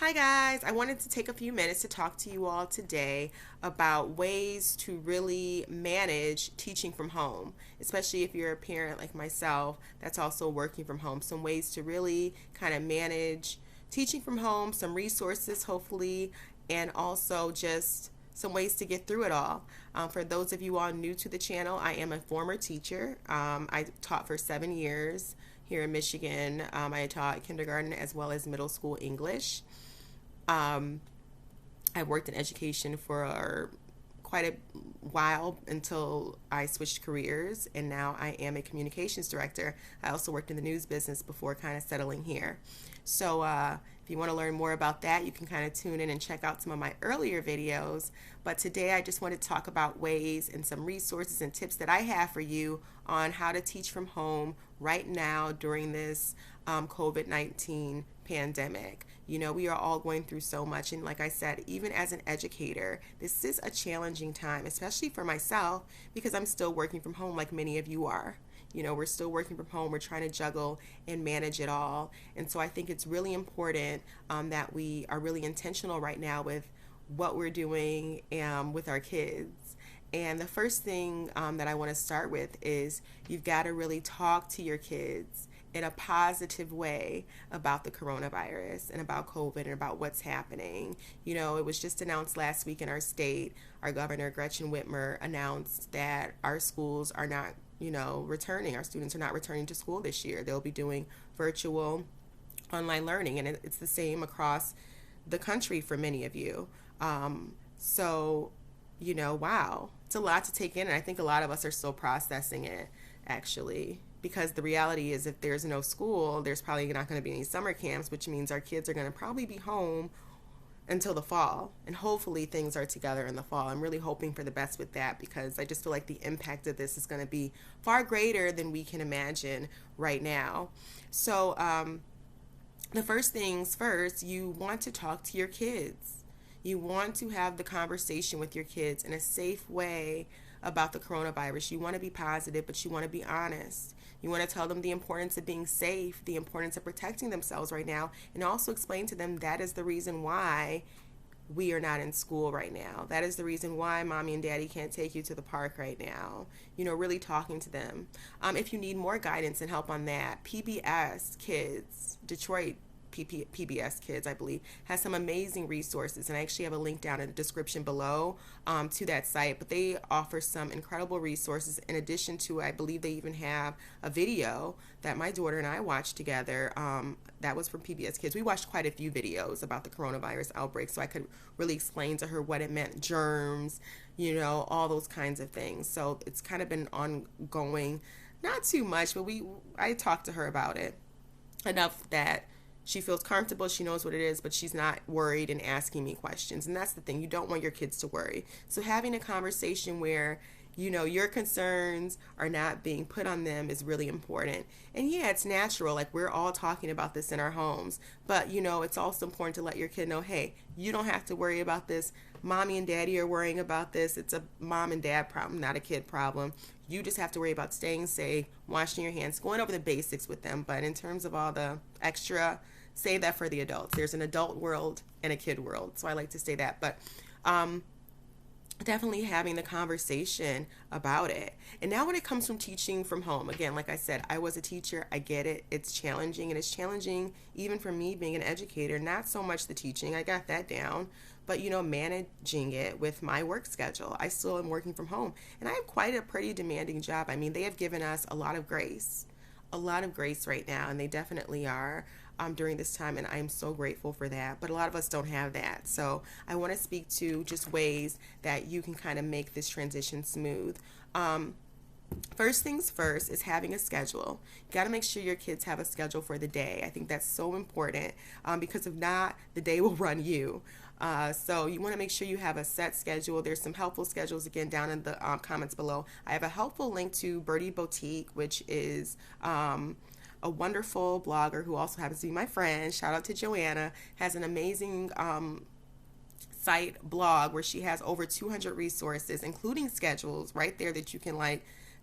Hi guys, I wanted to take a few minutes to talk to you all today about ways to really manage teaching from home, especially if you're a parent like myself that's also working from home. Some ways to really kind of manage teaching from home, some resources hopefully, and also just some ways to get through it all. For those of you all new to the channel, I am a former teacher. I taught for 7 years here in Michigan. I taught kindergarten as well as middle school English. Um, I worked in education for quite a while until I switched careers, and now I am a communications director. I also worked in the news business before kind of settling here. So, if you want to learn more about that, you can kind of tune in and check out some of my earlier videos. But today, I just want to talk about ways and some resources and tips that I have for you on how to teach from home right now during this COVID-19 pandemic. You know, we are all going through so much. And like I said, even as an educator, this is a challenging time, especially for myself, because I'm still working from home like many of you are. You know, we're still working from home. We're trying to juggle and manage it all. And so I think it's really important that we are really intentional right now with what we're doing with our kids. And the first thing that I want to start with is you've got to really talk to your kids in a positive way about the coronavirus and about COVID and about what's happening. You know, it was just announced last week in our state. Our governor, Gretchen Whitmer, announced that our schools are not, returning. Our students are not returning to school this year. They'll be doing virtual online learning, and it's the same across the country for many of you. So, wow, it's a lot to take in, and I think a lot of us are still processing it, actually, because the reality is if there's no school, there's probably not going to be any summer camps, which means our kids are going to probably be home until the fall, and hopefully things are together in the fall. I'm really hoping for the best with that, because I just feel like the impact of this is going to be far greater than we can imagine right now. So the first things first, you want to talk to your kids. You want to have the conversation with your kids in a safe way about the coronavirus. You want to be positive, but you want to be honest. You want to tell them the importance of being safe, the importance of protecting themselves right now, and also explain to them that is the reason why we are not in school right now. That is the reason why mommy and daddy can't take you to the park right now. Really talking to them. If you need more guidance and help on that, PBS Kids, Detroit PBS Kids, I believe, has some amazing resources, and I actually have a link down in the description below to that site. But they offer some incredible resources. In addition to, I believe they even have a video that my daughter and I watched together. That was from PBS Kids. We watched quite a few videos about the coronavirus outbreak, so I could really explain to her what it meant, germs, all those kinds of things. So it's kind of been ongoing, not too much, but I talked to her about it enough that she feels comfortable, she knows what it is, but she's not worried and asking me questions. And that's the thing. You don't want your kids to worry. So having a conversation where, your concerns are not being put on them is really important. And yeah, it's natural. Like, we're all talking about this in our homes. But, it's also important to let your kid know, hey, you don't have to worry about this. Mommy and daddy are worrying about this. It's a mom and dad problem, not a kid problem. You just have to worry about staying safe, washing your hands, going over the basics with them. But in terms of all the extra, save that for the adults. There's an adult world and a kid world. So I like to say that. But definitely having the conversation about it. And now when it comes from teaching from home, again, like I said, I was a teacher. I get it. It's challenging. And it's challenging even for me being an educator. Not so much the teaching. I got that down. But, managing it with my work schedule. I still am working from home. And I have quite a pretty demanding job. I mean, they have given us a lot of grace right now. And they definitely are during this time. And I'm so grateful for that. But a lot of us don't have that. So I want to speak to just ways that you can kind of make this transition smooth. First things first is having a schedule. You got to make sure your kids have a schedule for the day. I think that's so important because if not, the day will run you. So you want to make sure you have a set schedule. There's some helpful schedules again down in the comments below. I have a helpful link to Birdie Boutique, which is a wonderful blogger who also happens to be my friend. Shout out to Joanna. Has an amazing site blog where she has over 200 resources, including schedules right there that you can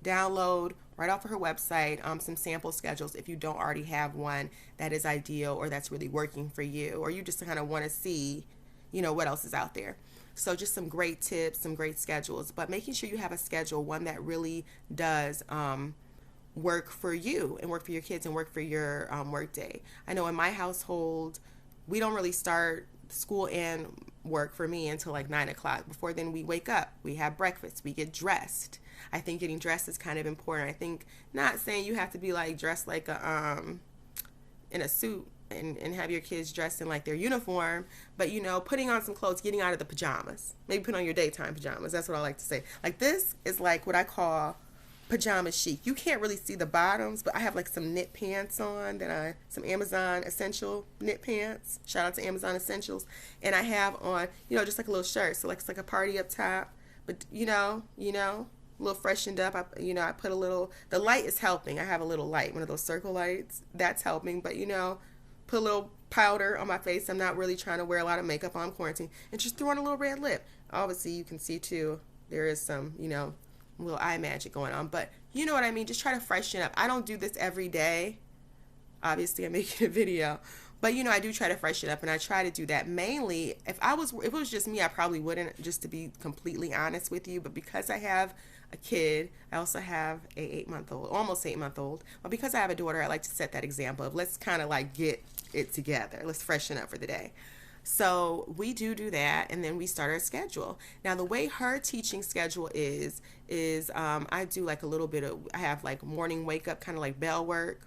download right off of her website some sample schedules if you don't already have one that is ideal or that's really working for you, or you just kind of want to see, what else is out there. So just some great tips, some great schedules, but making sure you have a schedule, one that really does work for you and work for your kids and work for your work day. I know in my household, we don't really start school and work for me until like 9 o'clock. Before then, we wake up, we have breakfast, we get dressed. I think getting dressed is kind of important. I think, not saying you have to be like dressed like in a suit and have your kids dressed in like their uniform, but putting on some clothes, getting out of the pajamas, maybe put on your daytime pajamas. That's what I like to say. Like, this is like what I call pajama chic. You can't really see the bottoms, but I have like some knit pants on some Amazon Essential knit pants. Shout out to Amazon Essentials. And I have on, just like a little shirt. So like it's like a party up top, but a little freshened up. I put a little, the light is helping. I have a little light, one of those circle lights. That's helping, but put a little powder on my face. I'm not really trying to wear a lot of makeup on quarantine, and just throw on a little red lip. Obviously you can see too, there is some, little eye magic going on, but you know what I mean? Just try to freshen up. I don't do this every day. Obviously I'm making a video, but I do try to freshen up, and I try to do that mainly. If it was just me, I probably wouldn't, just to be completely honest with you, but because I have a kid, I also have a 8-month-old, almost 8-month-old, but because I have a daughter, I like to set that example of let's kind of like get it together. Let's freshen up for the day. So we do that, and then we start our schedule. Now, the way her teaching schedule is I do like a little bit of, I have like morning wake up, kind of like bell work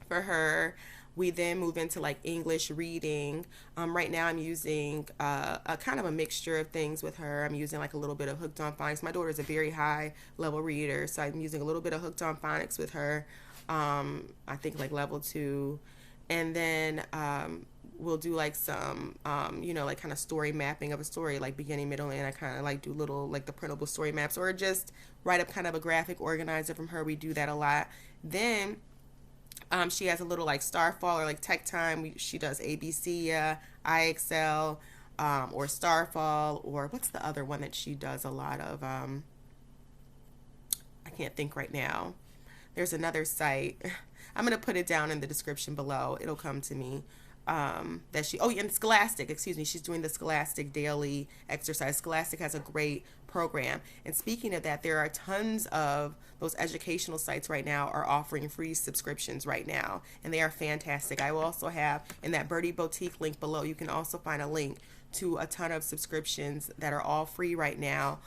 for her. We then move into like English reading. Right now I'm using a kind of a mixture of things with her. I'm using like a little bit of Hooked on Phonics. My daughter is a very high level reader, so I'm using a little bit of Hooked on Phonics with her. I think like level 2. And then we'll do like some, like kind of story mapping of a story, like beginning, middle, and I kind of like do little like the printable story maps, or just write up kind of a graphic organizer from her. We do that a lot. Then she has a little like Starfall or like Tech Time. She does ABC, IXL, or Starfall, or what's the other one that she does a lot of? I can't think right now. There's another site. I'm going to put it down in the description below. It'll come to me. And Scholastic, excuse me. She's doing the Scholastic daily exercise. Scholastic has a great program. And speaking of that, there are tons of those educational sites right now are offering free subscriptions right now, and they are fantastic. I will also have in that Birdie Boutique link below, you can also find a link to a ton of subscriptions that are all free right now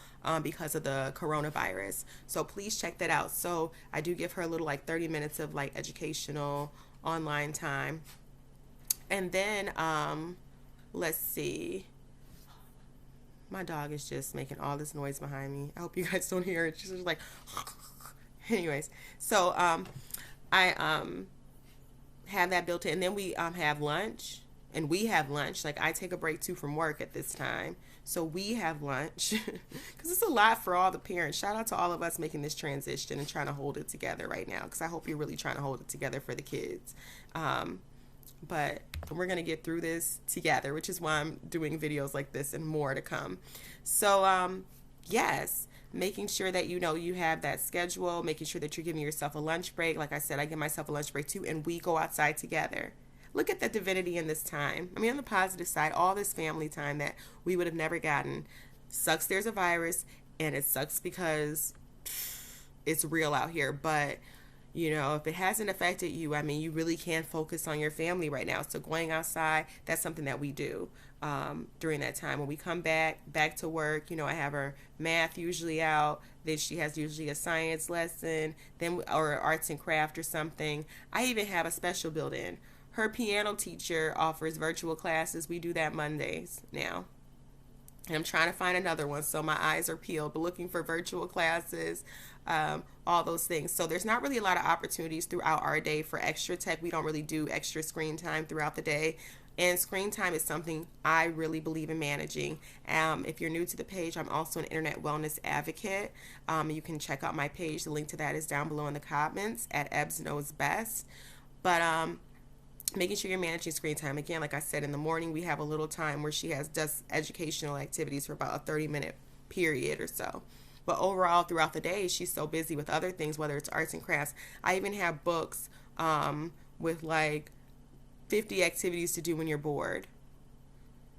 because of the coronavirus. So please check that out. So I do give her a little like 30 minutes of like educational online time. And then, let's see. My dog is just making all this noise behind me. I hope you guys don't hear it. She's just like, anyways. So, I have that built in. And then we have lunch. And we have lunch. Like, I take a break too from work at this time. So we have lunch. Because it's a lot for all the parents. Shout out to all of us making this transition and trying to hold it together right now. Because I hope you're really trying to hold it together for the kids. But we're going to get through this together, which is why I'm doing videos like this and more to come. So, yes, making sure that you have that schedule, making sure that you're giving yourself a lunch break. Like I said, I give myself a lunch break too, and we go outside together. Look at the divinity in this time. I mean, on the positive side, all this family time that we would have never gotten. Sucks there's a virus, and it sucks because it's real out here, but if it hasn't affected you, I mean, you really can focus on your family right now. So going outside, that's something that we do during that time. When we come back to work, I have her math usually out. Then she has usually a science lesson, or arts and craft or something. I even have a special built in. Her piano teacher offers virtual classes. We do that Mondays now. And I'm trying to find another one, so my eyes are peeled, but looking for virtual classes, all those things. So there's not really a lot of opportunities throughout our day for extra tech. We don't really do extra screen time throughout the day. And screen time is something I really believe in managing. If you're new to the page, I'm also an internet wellness advocate. You can check out my page. The link to that is down below in the comments at EbsKnowsBest. But making sure you're managing screen time. Again, like I said, in the morning we have a little time where she does educational activities for about a 30-minute period or so. But overall, throughout the day, she's so busy with other things, whether it's arts and crafts. I even have books with like 50 activities to do when you're bored.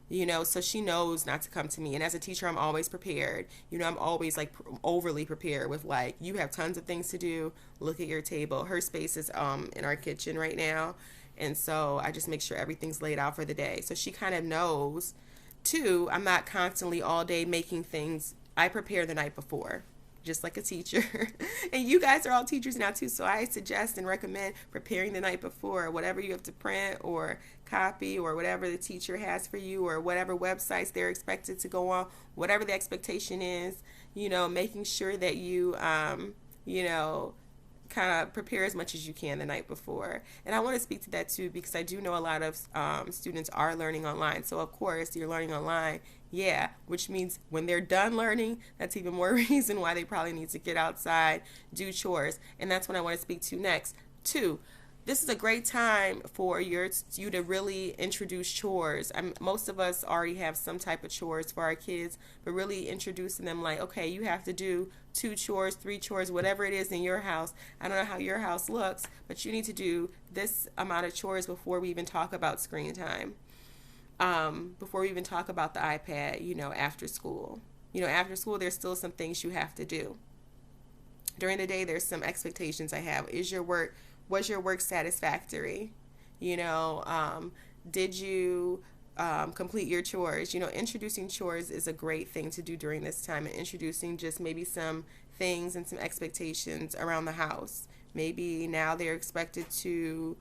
So she knows not to come to me. And as a teacher, I'm always prepared. I'm always like overly prepared with like, you have tons of things to do. Look at your table. Her space is in our kitchen right now. And so I just make sure everything's laid out for the day. So she kind of knows too, I'm not constantly all day making things. I prepare the night before, just like a teacher. And you guys are all teachers now too, so I suggest and recommend preparing the night before. Whatever you have to print or copy or whatever the teacher has for you or whatever websites they're expected to go on, whatever the expectation is, making sure that you, kind of prepare as much as you can the night before. And I want to speak to that too, because I do know a lot of students are learning online. So of course you're learning online, yeah, which means when they're done learning, that's even more reason why they probably need to get outside, do chores. And that's what I want to speak to next. Two, this is a great time for you to really introduce chores. Most of us already have some type of chores for our kids, but really introducing them like, okay, you have to do 2 chores, 3 chores, whatever it is in your house. I don't know how your house looks, but you need to do this amount of chores before we even talk about screen time. Before we even talk about the iPad, after school. After school, there's still some things you have to do. During the day, there's some expectations I have. Was your work satisfactory? Did you complete your chores? Introducing chores is a great thing to do during this time, and introducing just maybe some things and some expectations around the house. Maybe now they're expected to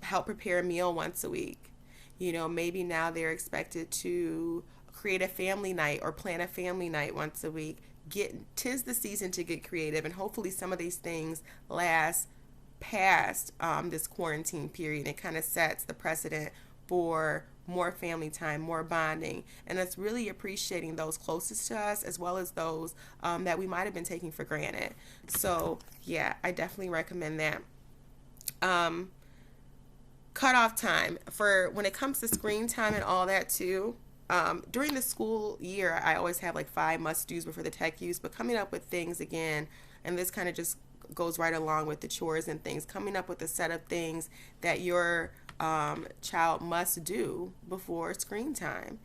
help prepare a meal once a week. Maybe now they're expected to create a family night or plan a family night once a week. Tis the season to get creative, and hopefully some of these things last past this quarantine period. It kind of sets the precedent for more family time, more bonding, and it's really appreciating those closest to us as well as those that we might have been taking for granted. So yeah, I definitely recommend that. Cutoff time for when it comes to screen time and all that too. During the school year, I always have like 5 must-dos before the tech use, but coming up with things again, and this kind of just goes right along with the chores and things, coming up with a set of things that your child must do before screen time.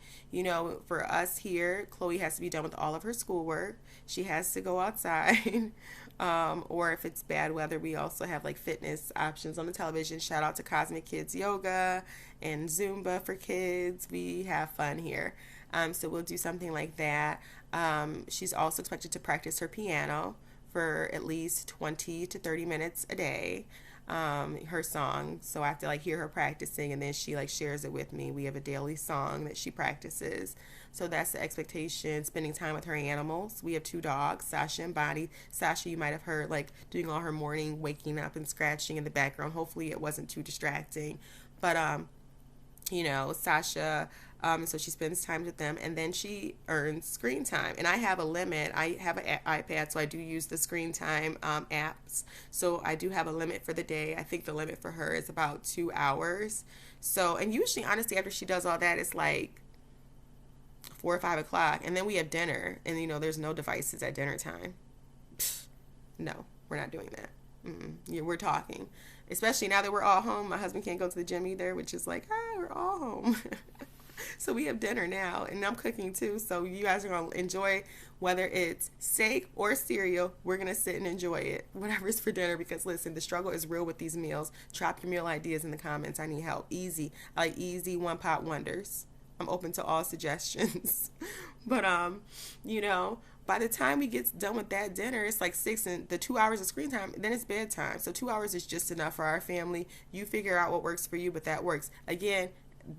For us here, Chloe has to be done with all of her schoolwork. She has to go outside. Or if it's bad weather, we also have like fitness options on the television. Shout out to Cosmic Kids Yoga and Zumba for kids. We have fun here. So we'll do something like that. She's also expected to practice her piano for at least 20 to 30 minutes a day. Her song. So I have to like hear her practicing, and then she like shares it with me. We have a daily song that she practices. So that's the expectation. Spending time with her animals. We have 2 dogs, Sasha and Bonnie. Sasha, you might have heard like doing all her morning waking up and scratching in the background. Hopefully it wasn't too distracting. But Sasha, so she spends time with them, and then she earns screen time. And I have a limit. I have an iPad, so I do use the screen time apps. So I do have a limit for the day. I think the limit for her is about 2 hours. So, and usually, honestly, after she does all that, it's like 4 or 5 o'clock, and then we have dinner, and there's no devices at dinner time. No, we're not doing that. Yeah, we're talking, especially now that we're all home. My husband can't go to the gym either, which is like, we're all home. So we have dinner now, and I'm cooking too, so you guys are going to enjoy, whether it's steak or cereal, we're going to sit and enjoy it, whatever's for dinner, because listen, the struggle is real with these meals. Drop your meal ideas in the comments. I need help. Easy. I like easy one-pot wonders. I'm open to all suggestions. But, by the time we get done with that dinner, it's like 6, and the 2 hours of screen time, then it's bedtime. So 2 hours is just enough for our family. You figure out what works for you, but that works. Again,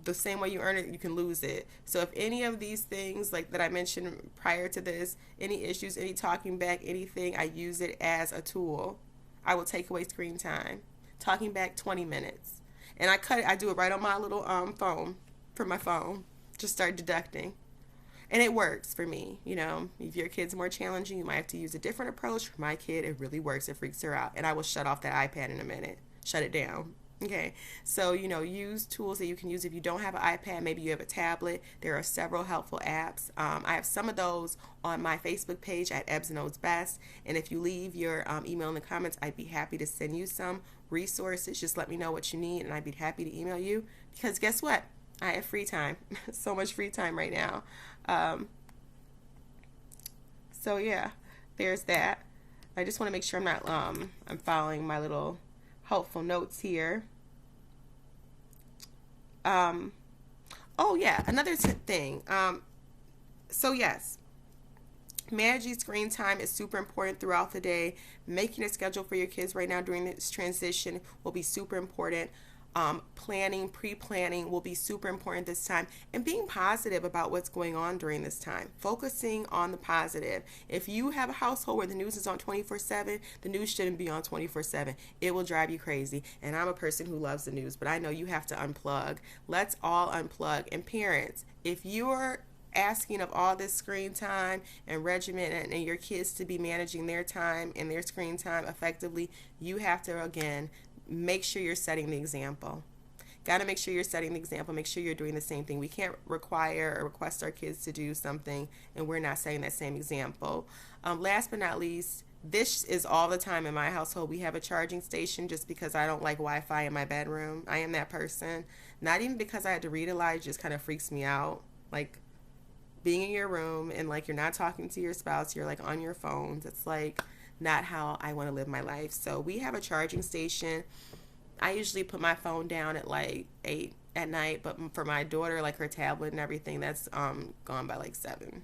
the same way you earn it, you can lose it. So if any of these things like that I mentioned prior to this, any issues, any talking back, anything, I use it as a tool. I will take away screen time. Talking back 20 minutes. And I do it right on my little phone, from my phone. Just start deducting. And it works for me. If your kid's more challenging, you might have to use a different approach. For my kid, it really works. It freaks her out. And I will shut off that iPad in a minute. Shut it down. Okay, so use tools that you can use if you don't have an iPad. Maybe you have a tablet. There are several helpful apps. I have some of those on my Facebook page at EbsKnowsBest. And if you leave your email in the comments, I'd be happy to send you some resources. Just let me know what you need, and I'd be happy to email you. Because guess what? I have free time. So much free time right now. So yeah, there's that. I just want to make sure I'm following my little helpful notes here. Oh yeah, another thing. So yes, managing screen time is super important throughout the day. Making a schedule for your kids right now during this transition will be super important. Planning, pre-planning will be super important this time, and being positive about what's going on during this time. Focusing on the positive. If you have a household where the news is on 24/7, the news shouldn't be on 24/7. It will drive you crazy. And I'm a person who loves the news, but I know you have to unplug. Let's all unplug. And parents, if you're asking of all this screen time and regimen and your kids to be managing their time and their screen time effectively, you have to, again, make sure you're setting the example. Got to make sure you're setting the example. Make sure you're doing the same thing. We can't require or request our kids to do something and we're not setting that same example. Last but not least, this is all the time in my household. We have a charging station just because I don't like Wi-Fi in my bedroom. I am that person. Not even because I had to read a lot. It just kind of freaks me out. Like being in your room and like you're not talking to your spouse. You're like on your phones. It's like not how I want to live my life. So we have a charging station. I usually put my phone down at like 8 at night, but for my daughter, like her tablet and everything, that's gone by like 7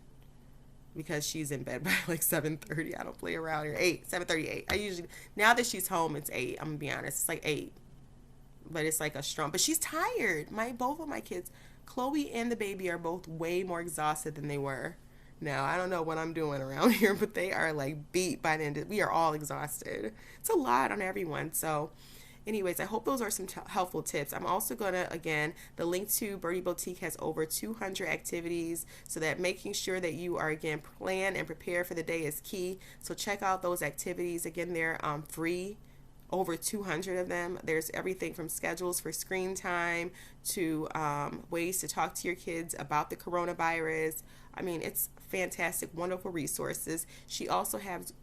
because she's in bed by like 7:30. I don't play around here. 7:38. I usually, now that she's home, it's 8. I'm gonna be honest, it's like 8, but it's like a strong. But she's tired. Both of my kids, Chloe and the baby, are both way more exhausted than they were. Now, I don't know what I'm doing around here, but they are like beat by the end. We are all exhausted. It's a lot on everyone. So anyways, I hope those are some helpful tips. I'm also going to, again, the link to Birdie Boutique has over 200 activities, so that making sure that you are, again, planned and prepared for the day is key. So check out those activities. Again, they're free. Over 200 of them. There's everything from schedules for screen time to ways to talk to your kids about the coronavirus. I mean, it's fantastic, wonderful resources. She also has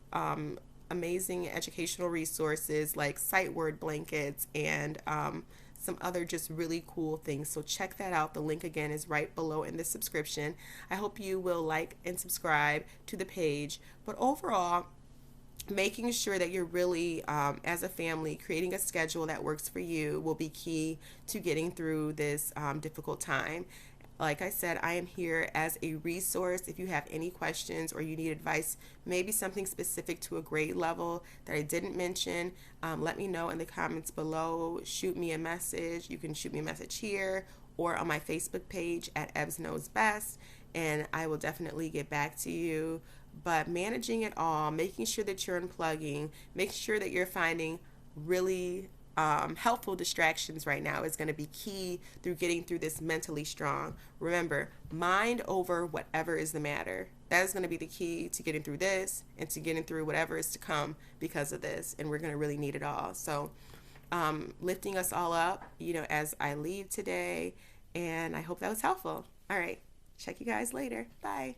amazing educational resources like sight word blankets and some other just really cool things. So check that out. The link again is right below in the subscription. I hope you will like and subscribe to the page. But overall, making sure that you're really, as a family, creating a schedule that works for you will be key to getting through this difficult time. Like I said, I am here as a resource. If you have any questions or you need advice, maybe something specific to a grade level that I didn't mention, let me know in the comments below. Shoot me a message. You can shoot me a message here or on my Facebook page at EbsKnowsBest, and I will definitely get back to you. But managing it all, making sure that you're unplugging, making sure that you're finding really helpful distractions right now is going to be key through getting through this mentally strong. Remember, mind over whatever is the matter. That is going to be the key to getting through this and to getting through whatever is to come because of this. And we're going to really need it all. So lifting us all up, as I leave today. And I hope that was helpful. All right. Check you guys later. Bye.